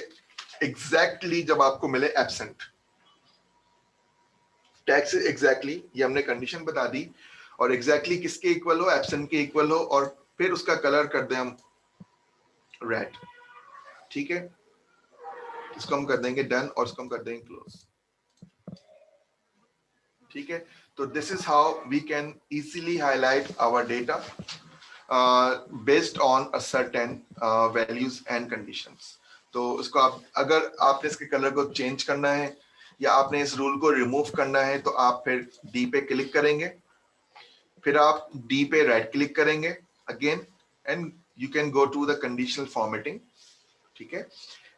एग्जैक्टली जब आपको मिले एब्सेंट, टेक्स्ट एग्जैक्टली, ये हमने कंडीशन बता दी, और एग्जैक्टली किसके इक्वल हो, एब्सेंट के इक्वल हो, और फिर उसका कलर कर दें हम रेड। ठीक है, इसको हम कर देंगे डन और इसको हम कर देंगे क्लोज। ठीक है, तो this is how we can easily highlight our data based on a certain values and conditions. तो इसको आप, अगर आपने इसके कलर को चेंज करना है या आपने इस रूल को रिमूव करना है तो आप फिर डी पे क्लिक करेंगे, फिर आप डी पे राइट क्लिक करेंगे again and you can go to the conditional formatting. ठीक है,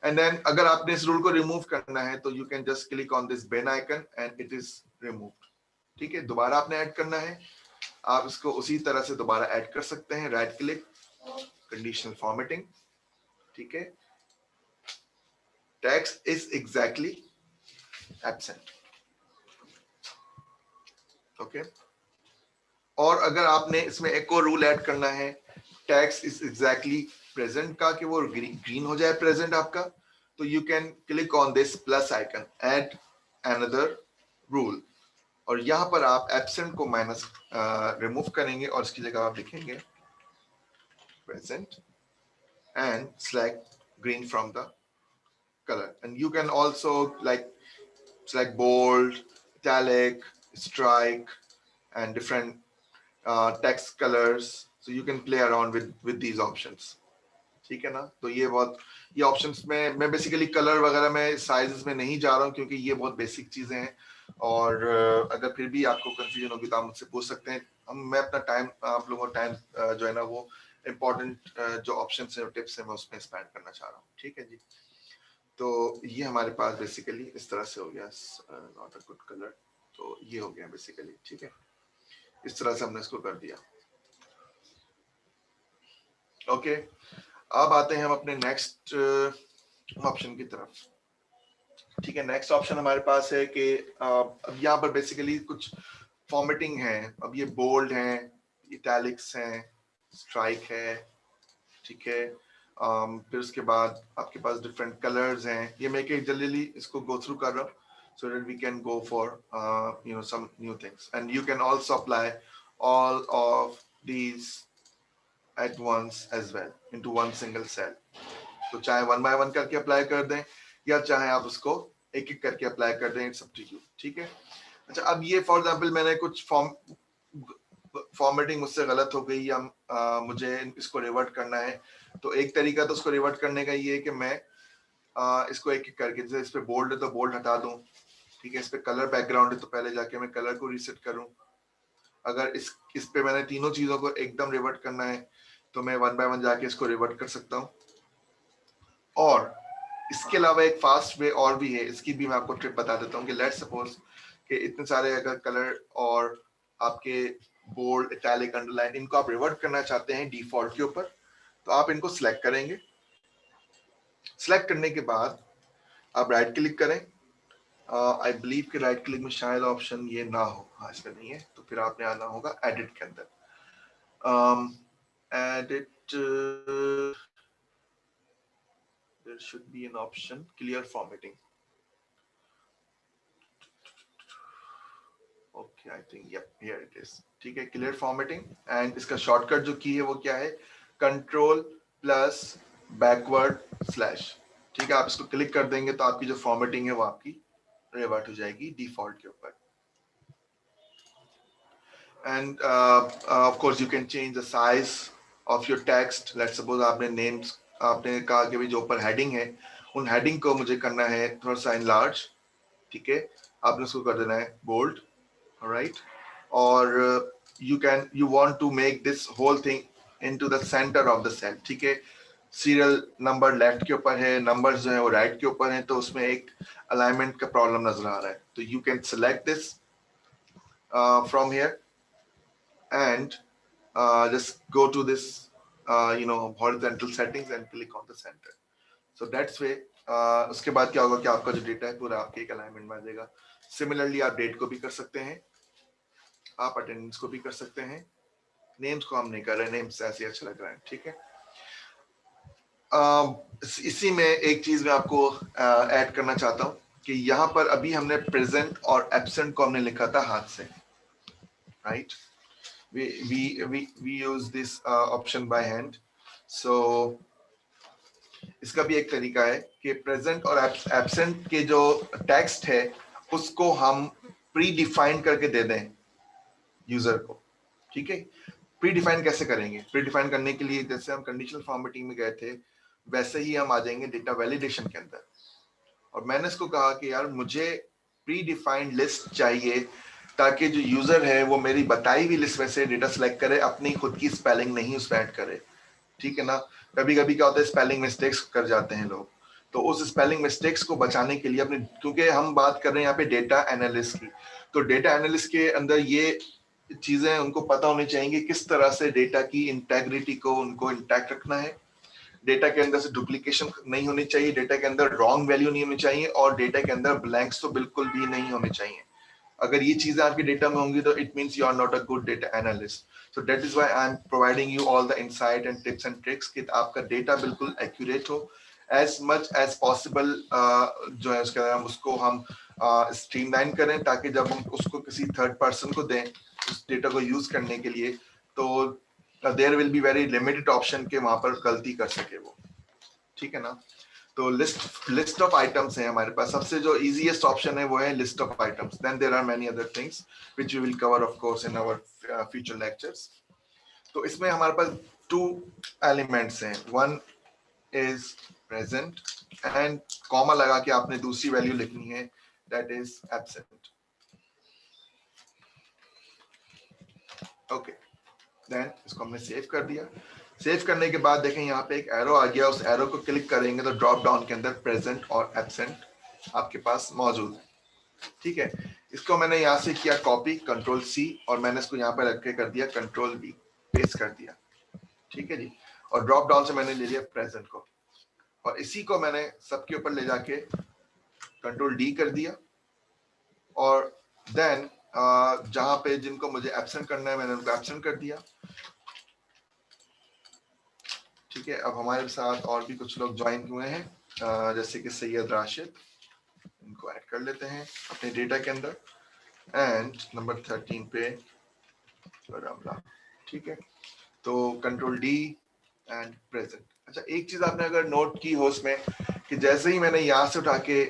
एंड देन अगर आपने इस रूल को रिमूव करना है तो you can just click on this Ben icon and it is removed. ठीक है, दोबारा आपने ऐड करना है, आप इसको उसी तरह से दोबारा ऐड कर सकते हैं, राइट क्लिक, कंडीशनल फॉर्मेटिंग। ठीक है, text is exactly absent. Okay, और अगर आपने इसमें एक और रूल ऐड करना है, टेक्स्ट इज एग्जैक्टली प्रेजेंट का, कि वो ग्रीन हो जाए प्रेजेंट आपका, तो you can click on this plus icon, add another rule, और यहां पर आप एब्सेंट को माइनस रिमूव करेंगे और इसकी जगह आप लिखेंगे present and select green from the color. And you can also like select bold, italic, strike, and different text colors. So you can play around with these options. ठीक है ना, तो ये ऑप्शंस में मैं बेसिकली कलर वगैरह में sizes में नहीं जा रहा हूँ क्योंकि ये बहुत बेसिक चीजें हैं, और अगर फिर भी आपको कंफ्यूजन होगी तो आप मुझसे पूछ सकते हैं। मैं अपना टाइम, आप लोगों का टाइम जो है ना, वो इम्पोर्टेंट जो ऑप्शन है, टिप्स है, मैं उसमें स्पेंड करना चाह रहा हूँ। ठीक है जी, तो ये हमारे पास बेसिकली इस तरह से हो गया, नॉट अ गुड कलर, तो ये हो गया बेसिकली। ठीक है, इस तरह से हमने इसको कर दिया। ओके, अब आते हैं हम अपने नेक्स्ट ऑप्शन की तरफ। ठीक है, नेक्स्ट ऑप्शन हमारे पास है कि अब यहाँ पर बेसिकली कुछ फॉर्मेटिंग है। अब ये बोल्ड है, इटैलिक्स हैं, स्ट्राइक है। ठीक है, फिर उसके बाद आपके पास डिफरेंट कलर्स हैं। ये मैं एक जल्दी इसको गो थ्रू कर रहा हूँ so that we can go for some new things, and you can also apply all of these at once as well into one single cell. तो चाहे वन बाय वन करके अप्लाई कर दें या चाहे आप उसको एक एक करके अप्लाई कर दें, इट्स अप टू यू। ठीक है, अच्छा, अब ये फॉर एग्जांपल मैंने कुछ फॉर्म फॉर्मेटिंग मुझसे गलत हो गई या मुझे इसको रिवर्ट करना है, तो एक तरीका तो उसको रिवर्ट करने का ये है कि मैं इसको एक एक करके, जैसे इस पे बोल्ड है तो बोल्ड हटा दूं, ठीक है, इस पे कलर बैकग्राउंड है तो पहले जाके मैं कलर को रीसेट करूं। अगर इस पे मैंने तीनों चीजों को एकदम रिवर्ट करना है तो मैं वन बाय वन जाके इसको रिवर्ट कर सकता हूं। और इसके अलावा एक फास्ट वे और भी है, इसकी भी मैं आपको ट्रिप बता देता हूँ कि लेट्स सपोज कि इतने सारे अगर कलर और आपके बोल्ड, इटैलिक, अंडरलाइन, इनको आप रिवर्ट करना चाहते हैं डिफॉल्ट के ऊपर, तो आप इनको सिलेक्ट करेंगे। सिलेक्ट करने के बाद आप राइट क्लिक करें। आई बिलीव कि राइट क्लिक में शायद ऑप्शन ये ना हो, हाँ इसमें नहीं है, तो फिर आपने आना होगा एडिट के अंदर। Edit, there should be an option clear formatting. Okay, I think yep, here it is. ठीक है, clear formatting, and इसका शॉर्टकट जो की है वो क्या है, कंट्रोल प्लस बैकवर्ड स्लैश। ठीक है, आप इसको क्लिक कर देंगे तो आपकी जो फॉर्मेटिंग है वो आपकी रिवर्ट हो जाएगी डिफॉल्ट के ऊपर। And of course you can change the size of your text. Let's suppose आपने names, आपने कहा कि भी जो ऊपर हेडिंग है उन हेडिंग को मुझे करना है थोड़ा सा enlarge, ठीक है, आपने उसको कर देना है bold, alright, और you want to make this whole thing into the center of the cell, ठीक है, सीरियल नंबर लेफ्ट के ऊपर है, नंबर्स जो है वो राइट के ऊपर हैं, तो उसमें एक अलाइनमेंट का प्रॉब्लम नजर आ रहा है, तो you can select this from here and just go to this horizontal settings and click on the center. So that's way उसके बाद क्या होगा कि आपका जो डेटा है पूरा आपके एक अलाइनमेंट में आ जाएगा। सिमिलरली आप डेट को भी कर सकते हैं, आप अटेंडेंस को भी कर सकते हैं, नेम्स को हम नहीं कर रहे, नेम्स ऐसे अच्छा लग रहा है, ठीक है। इसी में एक चीज मैं आपको ऐड करना चाहता हूँ कि यहाँ पर अभी हमने प्रेजेंट और एब्सेंट को हमने लिखा था हाथ से, right, we use this option by hand. So इसका भी एक तरीका है कि प्रेजेंट और एब्सेंट के जो टेक्स्ट है उसको हम प्री डिफाइन करके दे दें यूजर को, ठीक है। प्री डिफाइन कैसे करेंगे, प्री डिफाइन करने के लिए जैसे हम कंडीशनल फॉर्मेटिंग में गए थे वैसे ही हम आ जाएंगे डेटा वैलिडेशन के अंदर, और मैंने इसको कहा कि यार मुझे प्री डिफाइंड लिस्ट चाहिए ताकि जो यूजर है वो मेरी बताई हुई लिस्ट में से डेटा सेलेक्ट करे, अपनी खुद की स्पेलिंग नहीं उसमें ऐड करे, ठीक है ना। कभी कभी क्या होता है स्पेलिंग मिस्टेक्स कर जाते हैं लोग, तो उस स्पेलिंग मिस्टेक्स को बचाने के लिए अपने, क्योंकि हम बात कर रहे हैं यहाँ पे डेटा एनालिस्ट की, तो डेटा एनालिस्ट के अंदर ये चीजें उनको पता होनी चाहिए किस तरह से डेटा की इंटेग्रिटी को उनको इंटैक्ट रखना है, डेटा के अंदर से डुप्लीकेशन नहीं होनी चाहिए, डेटा के अंदर रॉन्ग वैल्यू नहीं होनी चाहिए, और डेटा के अंदर ब्लैंक्स तो बिल्कुल भी नहीं होने चाहिए। अगर ये चीजें आपके डेटा में होंगी तो it means you are not a good data analyst. So that is why I am providing you all the insight and tips and tricks कि आपका डेटा बिल्कुल एक्यूरेट हो, एज मच एज पॉसिबल जो है उसके हम उसको हम स्ट्रीमलाइन करें, ताकि जब हम उसको किसी थर्ड पर्सन को दें उस डेटा को यूज करने के लिए तो there will be very limited option के वहां पर गलती कर सके वो, ठीक है ना। तो लिस्ट ऑफ आइटम्स है हमारे पास, सबसे जो इजीएस्ट ऑप्शन है वो है list of items, then there are many other things which we will cover of course in our future lectures. तो इसमें हमारे पास टू एलिमेंट्स हैं, one is present and comma लगा के आपने दूसरी वैल्यू लिखनी है that is absent, okay. Then इसको हमने सेव कर दिया। सेव करने के बाद देखें यहाँ पे एक एरो आ गया, उस एरो को क्लिक करेंगे तो ड्रॉप डाउन के अंदर प्रेजेंट और एब्सेंट आपके पास मौजूद है, ठीक है। इसको मैंने यहाँ से किया कॉपी, कंट्रोल सी, और मैंने इसको यहाँ पे रख के कर दिया कंट्रोल वी, पेस्ट कर दिया, ठीक है जी। और ड्रॉप डाउन से मैंने ले लिया प्रेजेंट को, और इसी को मैंने सबके ऊपर ले जाके कंट्रोल डी कर दिया, और देन जहां पे जिनको मुझे एब्सेंट करना है मैंने उनको एब्सेंट कर दिया, ठीक है। अब हमारे साथ और भी कुछ लोग ज्वाइन हुए हैं, जैसे कि सैयद राशिद, इनको ऐड कर लेते हैं अपने डेटा के अंदर, एंड नंबर 13 पे रमला, ठीक है। तो कंट्रोल डी एंड प्रेजेंट। अच्छा, एक चीज आपने अगर नोट की हो उसमें कि जैसे ही मैंने यहाँ से उठा के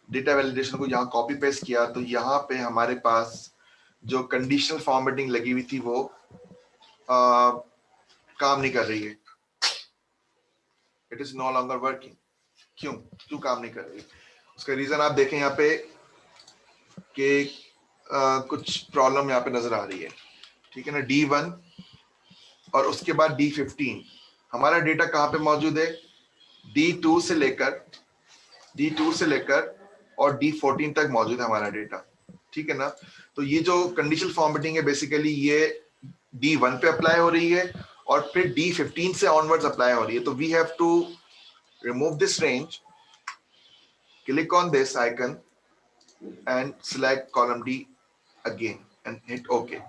डेटा वैलिडेशन को यहाँ कॉपी पेस्ट किया तो यहाँ पे हमारे पास जो कंडीशनल फॉर्मेटिंग लगी हुई थी वो काम नहीं कर रही है, it is no longer working. क्यों क्यों काम नहीं कर रही? उसका रीजन आप देखें यहाँ पे कि कुछ प्रॉब्लम यहाँ पे नजर आ रही है, ठीक है ना। D1 और उसके बाद D15 हमारा डेटा कहाँ पे मौजूद है? D2 से लेकर और D14 तक मौजूद है हमारा डेटा, ठीक है ना। तो ये जो कंडीशनल फॉर्मेटिंग है बेसिकली ये D1 पे अप्लाई हो रही है और फिर D15 से ऑनवर्ड्स अप्लाई हो रही है। तो we have to remove this range, click on this icon and select column D again and hit okay,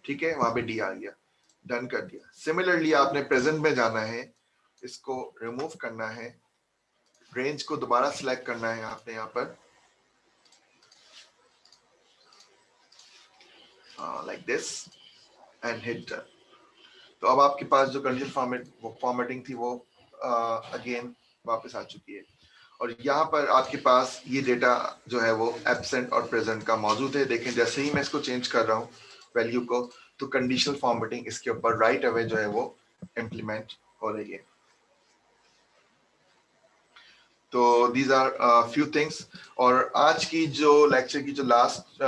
ठीक है। वहां पे D आ गया, डन कर दिया। सिमिलरली आपने प्रेजेंट में जाना है, इसको रिमूव करना है, रेंज को दोबारा सिलेक्ट करना है आपने यहाँ पर like this and hit done. तो अब आपके पास जो कंडीशनल फॉर्मेटिंग थी वो अगेन वापस आ चुकी है। और यहाँ पर आपके पास ये डेटा जो है वो एब्सेंट और प्रेजेंट का मौजूद है। देखें जैसे ही मैं इसको चेंज कर रहा हूँ वैल्यू को, तो कंडीशनल फॉर्मेटिंग इसके ऊपर राइट अवे जो है वो इम्प्लीमेंट हो रही है। तो दीज आर फ्यू थिंग्स। और आज की जो लेक्चर की जो लास्ट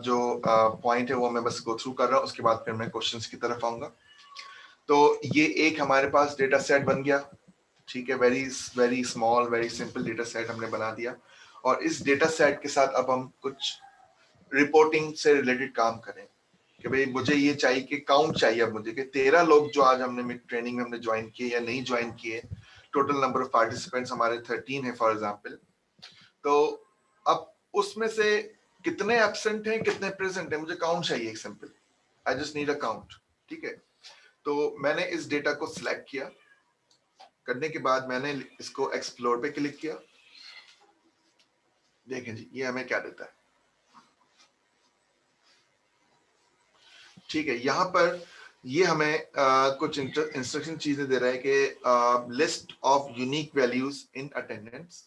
जो पॉइंट है वो मैं बस गो थ्रू कर रहा हूँ, उसके बाद फिर मैं क्वेश्चंस की तरफ आऊंगा। तो ये एक हमारे पास डेटा सेट बन गया, ठीक है। Very very small very simple data set हमने बना दिया। और इस डेटा सेट के साथ अब हम कुछ रिपोर्टिंग से रिलेटेड काम करें कि भाई मुझे ये चाहिए कि काउंट चाहिए अब मुझे कि 13 लोग जो आज हमने ट्रेनिंग में हमने ज्वाइन किए या नहीं ज्वाइन किए, टोटल नंबर ऑफ पार्टिसिपेंट्स हमारे 13 है फॉर एग्जांपल। तो अब उसमें से कितने एब्सेंट हैं कितने प्रेजेंट हैं मुझे काउंट चाहिए, एक simple, I just need a count, ठीक है। तो मैंने इस डेटा को सिलेक्ट किया, करने के बाद मैंने इसको एक्सप्लोर पे क्लिक किया। देखें जी ये हमें क्या देता है, ठीक है। यहाँ पर ये हमें कुछ इंस्ट्रक्शन चीजें दे रहा है कि list of unique values in attendance,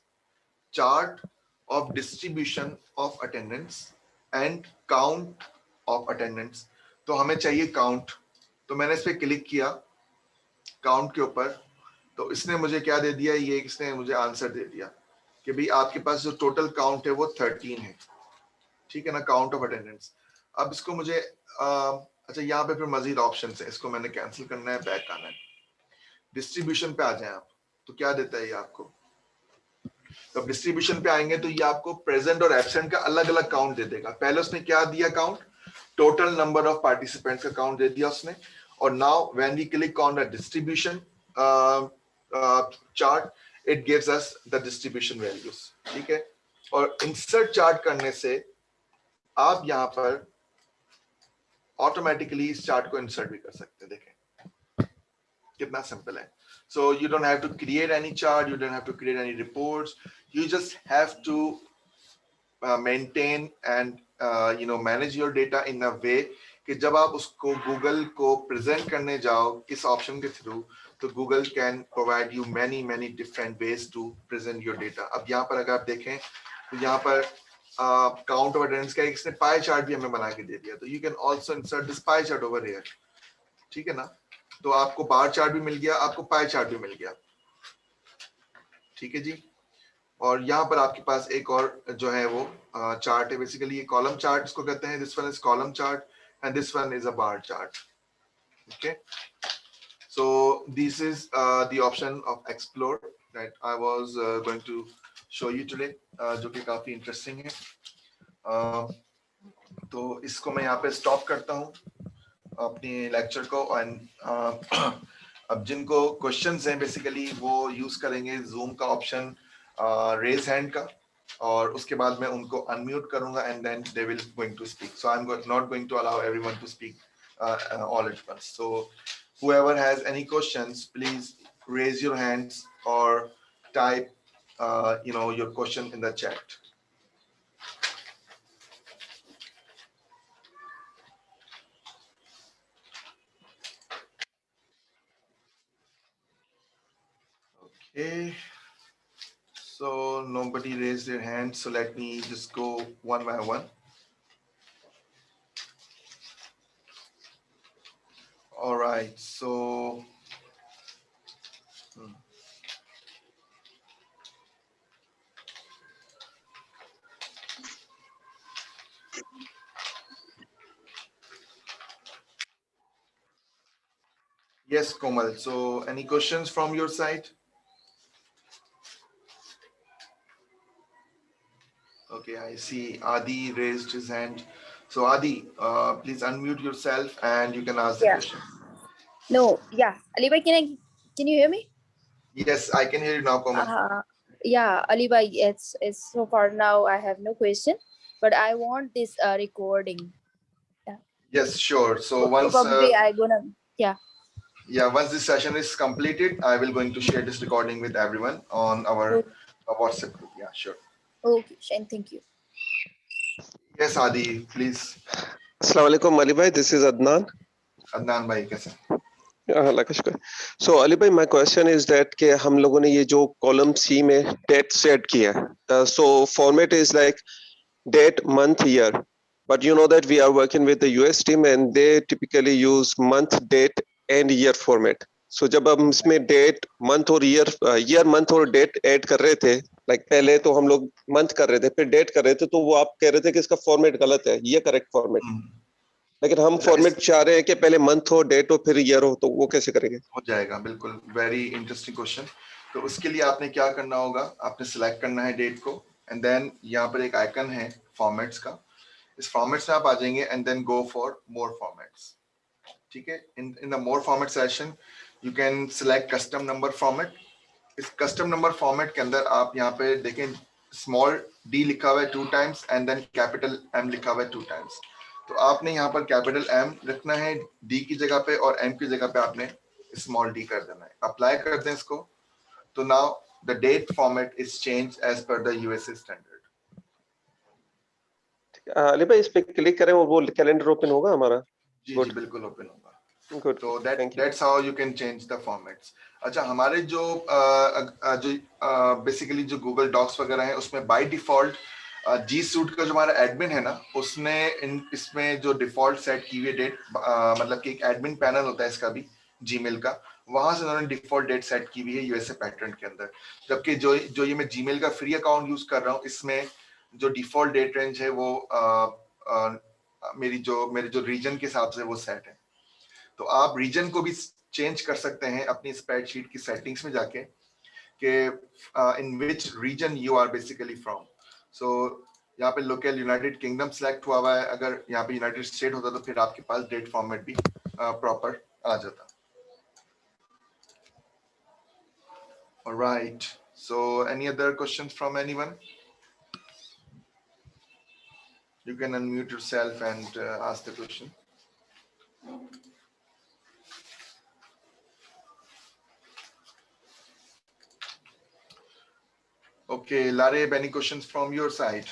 chart of distribution of attendance and count of attendance. तो हमें चाहिए काउंट, तो मैंने इस पर क्लिक किया काउंट के ऊपर। तो इसने मुझे क्या दे दिया, ये इसने मुझे आंसर दे दिया कि भाई आपके पास जो टोटल काउंट है वो 13 है, ठीक है ना, काउंट ऑफ अटेंडेंस। अब इसको मुझे अच्छा यहाँ पे फिर मजीद ऑप्शन है, इसको मैंने कैंसिल करना है, बैक आना है, डिस्ट्रीब्यूशन पे आ जाए आप। तो क्या देता है ये आपको, तो अब डिस्ट्रीब्यूशन पे आएंगे तो ये आपको प्रेजेंट और एब्सेंट का अलग अलग काउंट दे देगा। पहले उसने क्या दिया count, total number of participants का काउंट दे दिया उसने। और now when we click on the distribution chart it gives us the distribution values, ठीक है। और इंसर्ट चार्ट करने से आप यहाँ पर ऑटोमेटिकली इस चार्ट को इंसर्ट भी कर सकते हैं। देखें कितना सिंपल है। So you don't have to create any chart, you don't have to create any reports, you just have to maintain and manage your data in a way कि जब आप उसको गूगल को प्रेजेंट करने जाओ इस ऑप्शन के थ्रू, तो Google can provide you many many different ways to present your data. अब यहाँ पर अगर आप देखें तो यहाँ पर काउंट ऑफ अटेंडेंस का इसने पाई चार्ट भी हमें बना के दे दिया। तो you can also insert this pie chart over here, ठीक है ना। तो आपको बार चार्ट भी मिल गया, आपको पाई चार्ट भी मिल गया, ठीक है जी। और यहाँ पर आपके पास एक और जो है वो चार्ट है, बेसिकली ये कॉलम चार्ट इसको कहते हैं। This one is column chart and this one is a bar chart, okay. So this is the option of explore that I was going to show you today, जो कि काफी interesting है। तो इसको मैं यहाँ पे स्टॉप करता हूँ अपने लेक्चर को। एंड अब जिनको क्वेश्चंस हैं बेसिकली वो यूज करेंगे जूम का ऑप्शन रेज हैंड का, और उसके बाद मैं उनको अनम्यूट करूंगा and then they will going to speak. So I am not going to allow everyone to speak all at once. So whoever has any questions please raise your hands or type your question in the chat. Okay. So nobody raised their hand, so let me just go one by one. All right. So. Yes, Komal. So, any questions from your side? Okay, I see Adi raised his hand. So, Adi, please unmute yourself and you can ask the Yeah. question. No. Yeah. Ali bhai, can you hear me? Yes, I can hear you now, Komal. Yeah, Ali bhai. It's so far now. I have no question, but I want this recording. Yeah. Yes, sure. So once, Probably I gonna. Yeah. once this session is completed, I will going to share this recording with everyone on our Okay. WhatsApp group. Yeah, sure. Okay. Shane, thank you. Yes, Adi, please. Assalamu alaikum, Ali bhai. This is Adnan. Adnan bhai, कैसे? अल्लाह का शुक्र. So Ali bhai, my question is that कि हम लोगों ने ये जो column C में date set किया है, so format is like date, month, year. But you know that we are working with the US team and they typically use month, date and year format. So जब हम इसमें date, month और year, month और date add कर रहे थे, like पहले तो हम लोग month कर रहे थे, फिर date कर रहे थे, तो वो आप कह रहे थे कि इसका format गलत है, ये correct format. लेकिन हम फॉर्मेट चाह रहे हैं कि पहले मंथ हो, डेट हो, फिर ईयर हो, तो वो कैसे करेंगे? हो जाएगा, बिल्कुल. Very interesting question. तो उसके लिए आपने क्या करना होगा, आपने सिलेक्ट करना है डेट को एंड देन यहाँ पर एक आइकन है फॉर्मेट्स का. इस फॉर्मेट्स में आप आ जाएंगे and then go for more formats. ठीक है. In the more format session you can select custom number format. इस कस्टम नंबर फॉर्मेट के अंदर आप यहाँ पे देखें, स्मॉल डी लिखा हुआ है 2 times and then capital M लिखा हुआ है 2 टाइम्स. तो आपने यहाँ पर कैपिटल एम रखना है डी की जगह पे और एम की जगह पे आपने स्मॉल डी कर देना है. अप्लाई कर दें इसको. तो now the date format is change as per the USA standard. Ali भाई, इस पे क्लिक करें और वो कैलेंडर ओपन होगा हमारा? जी Good. जी बिल्कुल ओपन होगा. Good. तो Thank you. that's how you can change the formats. अच्छा, हमारे जो बेसिकली जो गूगल डॉक्स वगैरह है उसमें बाय डिफॉल्ट जी सूट का जो हमारा एडमिन है ना, उसने इसमें जो डिफॉल्ट सेट की हुई डेट, मतलब कि एक एडमिन पैनल होता है इसका भी जीमेल का, वहां से उन्होंने डिफॉल्ट डेट सेट की हुई है यूएसए पैटर्न के अंदर. जबकि जो ये मैं जीमेल का फ्री अकाउंट यूज कर रहा हूँ, इसमें जो डिफॉल्ट डेट रेंज है वो मेरे जो रीजन के हिसाब से वो सेट है. तो आप रीजन को भी चेंज कर सकते हैं अपनी स्प्रेडशीट की सेटिंग्स में जाके कि in which region you are basically from. So यहाँ पे लोकल यूनाइटेड किंगडम सिलेक्ट हुआ हुआ है. अगर यहाँ पे यूनाइटेड स्टेट होता तो फिर आपके पास डेट फॉर्मेट भी प्रॉपर आ जाता. Alright. So any other questions from anyone? You can unmute yourself and ask the question. Okay, Larib, any questions from your side?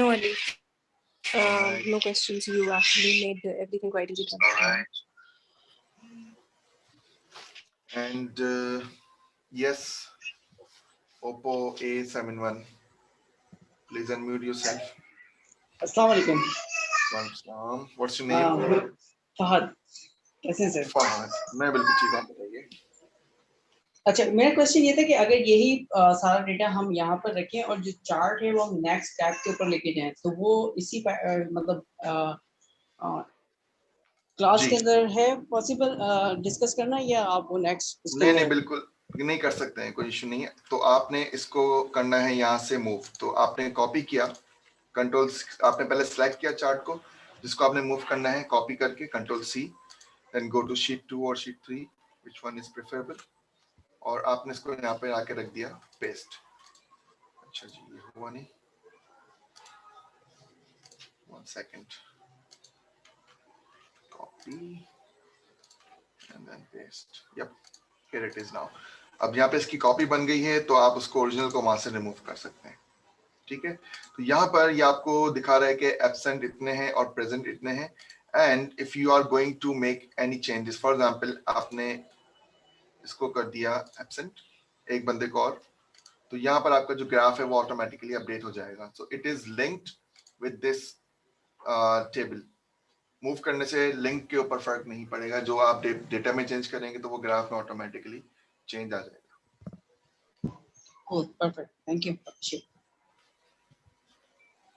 No, Ali. No questions. You actually made everything quite easy to understand. All right. And yes, Oppo A71. Please unmute yourself. अस्सलाम वालेकुम. What's your name? Fahad. कैसे sir? Fahad. मैं बिल्कुल ठीक हूँ, बताइए. अच्छा, मेरा क्वेश्चन ये था कि अगर यही सारा डेटा हम यहाँ पर रखें और जो चार्ट है वो हम नेक्स्ट टैब के ऊपर लेके जाएं, तो वो इसी मतलब क्लास के अंदर है पॉसिबल डिस्कस करना, या आप वो नेक्स्ट? नहीं, बिल्कुल नहीं कर सकते हैं, कोई इशू नहीं है. तो आपने इसको करना है यहाँ से मूव. तो आपने कॉपी किया, कंट्रोल, आपने पहले सेलेक्ट किया चार्ट को जिसको आपने मूव करना है, कॉपी करके control C, then go to sheet 2 और sheet 3, which one is preferable, और आपने इसको यहाँ पे आके रख दिया पेस्ट. अच्छा जी, ये हुआ नहीं. 1 second. Copy and then paste. Yep, here it is now. अब यहाँ पे इसकी कॉपी बन गई है, तो आप उसको ओरिजिनल को वहां से रिमूव कर सकते हैं. ठीक है. तो यहाँ पर ये आपको दिखा रहा है कि एब्सेंट इतने हैं और प्रेजेंट इतने हैं. And if you are going to make any changes, for example आपने इसको कर दिया एब्सेंट एक बंदे को और, तो तो यहाँ पर आपका जो ग्राफ है वो ऑटोमेटिकली अपडेट हो जाएगा. So it is linked with this table. Move करने से लिंक के ऊपर फर्क नहीं पड़ेगा. जो आप डेटा में चेंज करेंगे तो वो ग्राफ में ऑटोमेटिकली चेंज आ जाएगा. Cool, perfect. Thank you. Appreciate.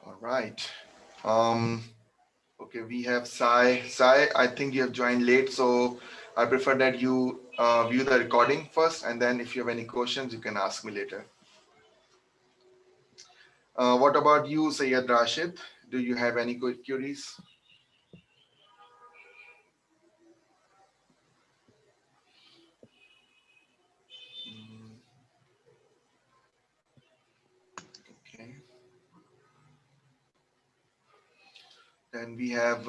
All right. Okay, we have Sai. Sai, I think you have joined late, so I prefer that you view the recording first, and then if you have any questions, you can ask me later. What about you, Syed Rashid? Do you have any queries? Okay. Then we have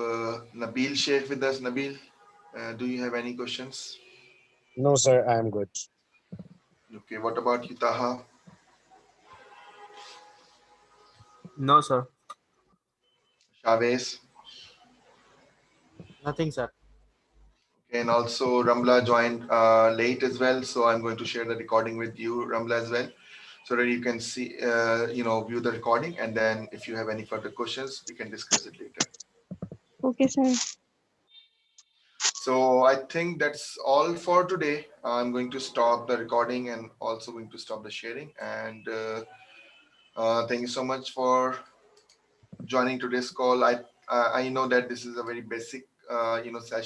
Nabil Sheikh with us. Nabil, do you have any questions? No, sir, I am good. Okay, what about you, Taha? No, sir. Chavez? Nothing, sir. And also Ramla joined late as well. So I'm going to share the recording with you, Ramla, as well. So that you can see, view the recording. And then if you have any further questions, we can discuss it later. Okay, sir. So I think that's all for today. I'm going to stop the recording and also going to stop the sharing. And thank you so much for joining today's call. I know that this is a very basic, session.